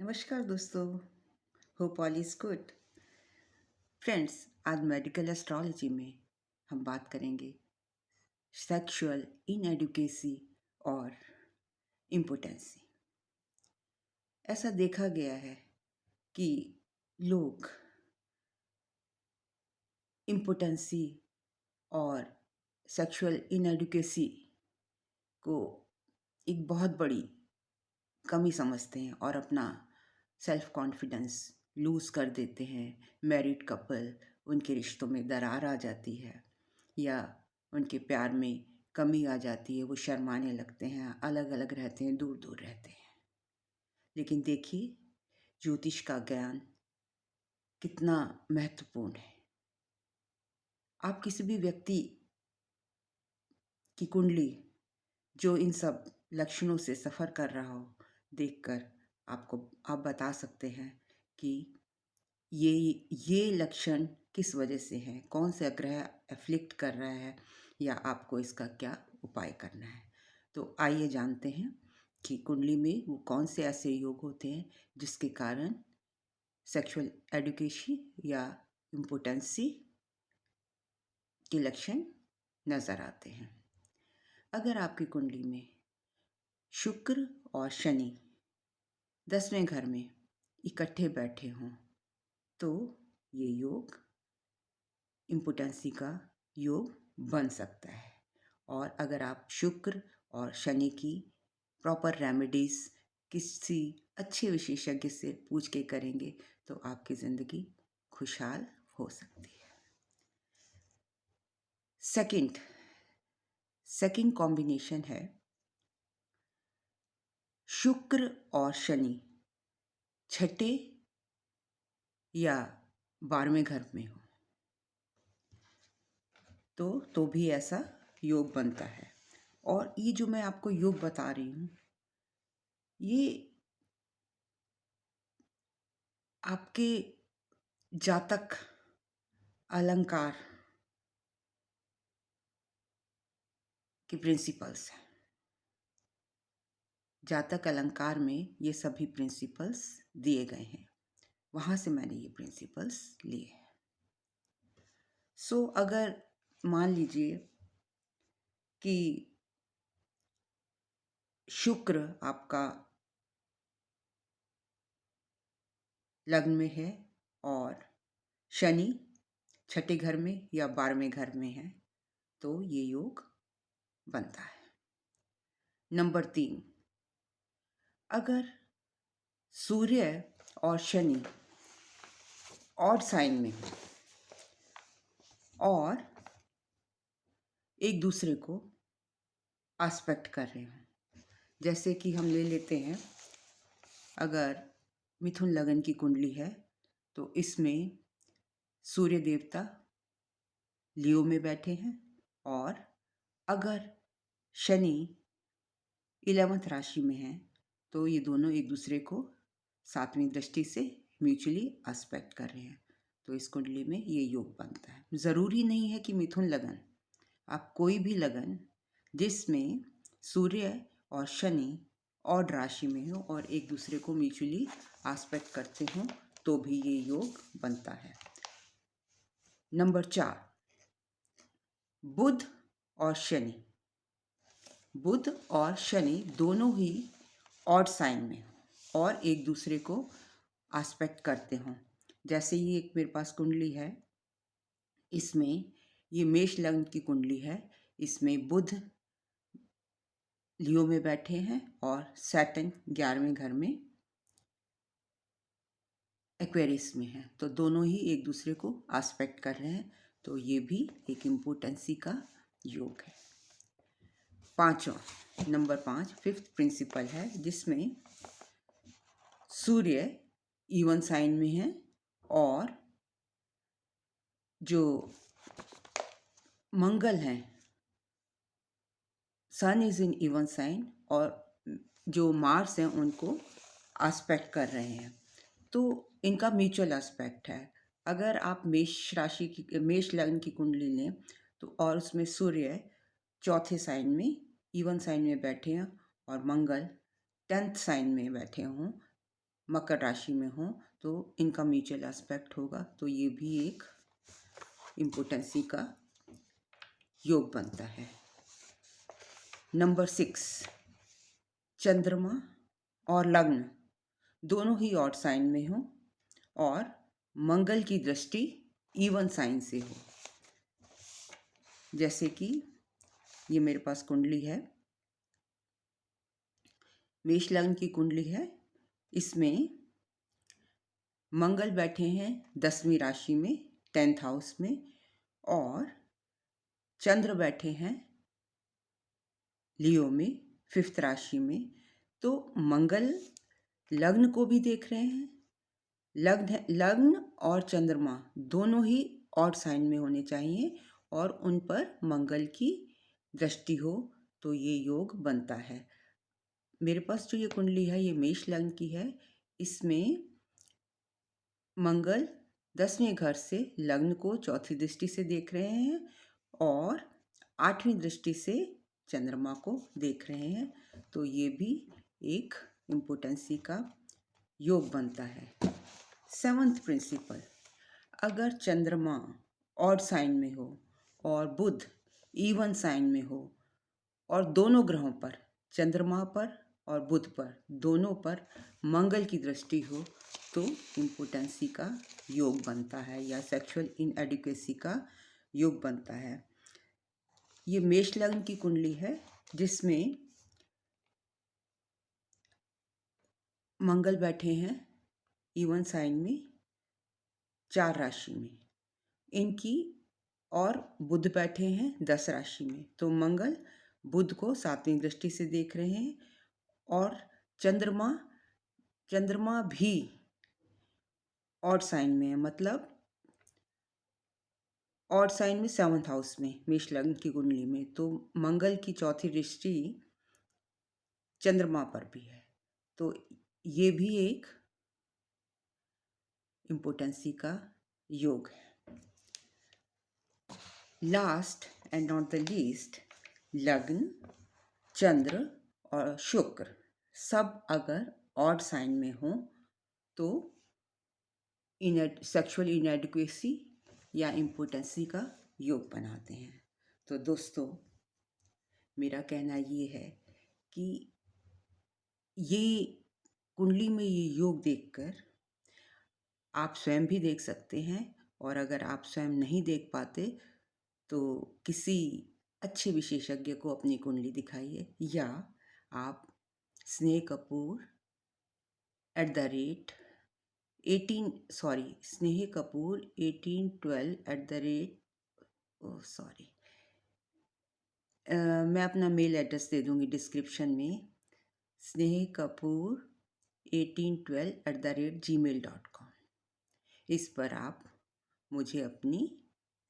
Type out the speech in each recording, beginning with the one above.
नमस्कार दोस्तों। Hope all is good. Friends, आज मेडिकल एस्ट्रोलॉजी में हम बात करेंगे सेक्सुअल इनएडुकेसी और इम्पोटेंसी। ऐसा देखा गया है कि लोग इम्पोटेंसी और सेक्सुअल इनएडुकेसी को एक बहुत बड़ी कमी समझते हैं और अपना सेल्फ कॉन्फिडेंस लूज़ कर देते हैं। मैरिड कपल, उनके रिश्तों में दरार आ जाती है या उनके प्यार में कमी आ जाती है, वो शर्माने लगते हैं, अलग अलग रहते हैं, दूर दूर रहते हैं। लेकिन देखिए, ज्योतिष का ज्ञान कितना महत्वपूर्ण है। आप किसी भी व्यक्ति की कुंडली जो इन सब लक्षणों से सफ़र कर रहा हो, देखकर आप बता सकते हैं कि ये ये लक्षण किस वजह से है, कौन सा ग्रह एफ्लिक्ट कर रहा है या आपको इसका क्या उपाय करना है। तो आइए जानते हैं कि कुंडली में वो कौन से ऐसे योग होते हैं जिसके कारण सेक्सुअल एडुकेशन या इम्पोटेंसी के लक्षण नज़र आते हैं। अगर आपकी कुंडली में शुक्र और शनि 10वें घर में इकट्ठे बैठे हों तो ये योग इम्पोटेंसी का योग बन सकता है। और अगर आप शुक्र और शनि की प्रॉपर रेमेडीज़ किसी अच्छे विशेषज्ञ से पूछ के करेंगे तो आपकी ज़िंदगी खुशहाल हो सकती है। सेकंड कॉम्बिनेशन है शुक्र और शनि छठे या 12वें घर में हो तो भी ऐसा योग बनता है। और ये जो मैं आपको योग बता रही हूँ, ये आपके जातक अलंकार के प्रिंसिपल्स हैं। जातक अलंकार में ये सभी प्रिंसिपल्स दिए गए हैं, वहाँ से मैंने ये प्रिंसिपल्स लिए हैं। अगर मान लीजिए कि शुक्र आपका लग्न में है और शनि छठे घर में या 12वें घर में है तो ये योग बनता है। नंबर 3, अगर सूर्य और शनि ऑड साइन में हो और एक दूसरे को एस्पेक्ट कर रहे हैं, जैसे कि हम ले लेते हैं, अगर मिथुन लग्न की कुंडली है तो इसमें सूर्य देवता लियो में बैठे हैं और अगर शनि 11th राशि में है तो ये दोनों एक दूसरे को 7वीं दृष्टि से म्यूचुअली एस्पेक्ट कर रहे हैं, तो इस कुंडली में ये योग बनता है। ज़रूरी नहीं है कि मिथुन लगन, आप कोई भी लगन जिसमें सूर्य और शनि और राशि में हो और एक दूसरे को म्यूचुअली एस्पेक्ट करते हों तो भी ये योग बनता है। नंबर 4, बुध और शनि। बुध और शनि दोनों ही ऑड साइन में और एक दूसरे को एस्पेक्ट करते हों। जैसे ये एक मेरे पास कुंडली है, इसमें ये मेष लग्न की कुंडली है, इसमें बुध लियो में बैठे हैं और सैटर्न 11वें घर में एक्वेरियस में है, तो दोनों ही एक दूसरे को एस्पेक्ट कर रहे हैं, तो ये भी एक इम्पोर्टेंसी का योग है। नंबर 5 फिफ्थ प्रिंसिपल है जिसमें सूर्य इवन साइन में है और जो मंगल हैं सन इज इन इवन साइन और जो मार्स हैं उनको एस्पेक्ट कर रहे हैं, तो इनका म्यूचुअल एस्पेक्ट है। अगर आप मेष लग्न की कुंडली लें तो और उसमें सूर्य चौथे साइन में इवन साइन में बैठे हैं और मंगल 10th साइन में बैठे हों मकर राशि में हो तो इनका म्यूचुअल एस्पेक्ट होगा, तो ये भी एक इम्पोर्टेंसी का योग बनता है। नंबर 6, चंद्रमा और लग्न दोनों ही ऑड साइन में हो और मंगल की दृष्टि इवन साइन से हो। जैसे कि ये मेरे पास कुंडली है, मेष लग्न की कुंडली है। इसमें मंगल बैठे हैं 10वीं राशि में 10th हाउस में, और चंद्र बैठे हैं लियो में 5th राशि में। तो मंगल लग्न को भी देख रहे हैं। लग्न और चंद्रमा दोनों ही ऑड साइन में होने चाहिए और उन पर मंगल की दृष्टि हो तो ये योग बनता है। मेरे पास जो ये कुंडली है ये मेष लग्न की है। इसमें मंगल 10वें घर से लग्न को चौथी दृष्टि से देख रहे हैं और 8वीं दृष्टि से चंद्रमा को देख रहे हैं, तो ये भी एक इम्पोर्टेंसी का योग बनता है। 7th प्रिंसिपल, अगर चंद्रमा ऑड साइन में हो और बुध इवन साइन में हो और दोनों ग्रहों पर, चंद्रमा पर और बुध पर, दोनों पर मंगल की दृष्टि हो तो इम्पोर्टेंसी का योग बनता है या सेक्सुअल इनएडिक्वेसी का योग बनता है। ये मेष लग्न की कुंडली है जिसमें मंगल बैठे हैं इवन साइन में 4 राशि में इनकी, और बुध बैठे हैं 10 राशि में। तो मंगल बुध को 7वीं दृष्टि से देख रहे हैं और चंद्रमा भी ऑड साइन में है, मतलब ऑड साइन में 7th हाउस में मेष लग्न की कुंडली में। तो मंगल की चौथी दृष्टि चंद्रमा पर भी है, तो ये भी एक इम्पोर्टेंसी का योग है। Last and not the least, लग्न, चंद्र और शुक्र सब अगर ऑड साइन में हो तो सेक्सुअल इनएडिक्वेसी या इम्पोर्टेंसी का योग बनाते हैं। तो दोस्तों, मेरा कहना ये है कि ये कुंडली में ये योग देखकर आप स्वयं भी देख सकते हैं, और अगर आप स्वयं नहीं देख पाते तो किसी अच्छे विशेषज्ञ को अपनी कुंडली दिखाइए, या आप स्नेह कपूर स्नेह कपूर 1812 मैं अपना मेल एड्रेस दे दूंगी डिस्क्रिप्शन में, स्नेह कपूर 1812@gmail.com। इस पर आप मुझे अपनी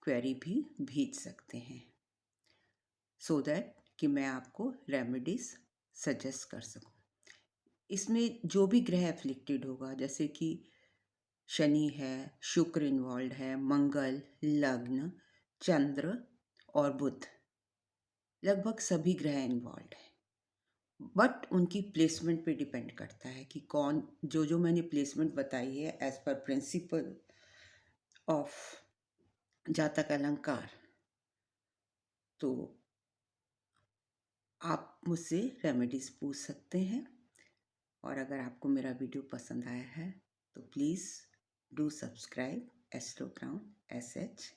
क्वेरी भी भेज सकते हैं सो दैट कि मैं आपको रेमेडीज सजेस्ट कर सकूं। इसमें जो भी ग्रह एफ्लिक्टेड होगा, जैसे कि शनि है, शुक्र इन्वॉल्व है, मंगल, लग्न, चंद्र और बुध, लगभग सभी ग्रह इन्वॉल्व है, बट उनकी प्लेसमेंट पे डिपेंड करता है कि कौन, जो मैंने प्लेसमेंट बताई है एज पर प्रिंसिपल ऑफ जातक अलंकार, तो आप मुझसे रेमेडीज पूछ सकते हैं। और अगर आपको मेरा वीडियो पसंद आया है तो please do subscribe astro crown SH।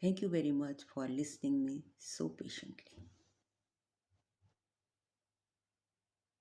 Thank you very much for listening me so patiently.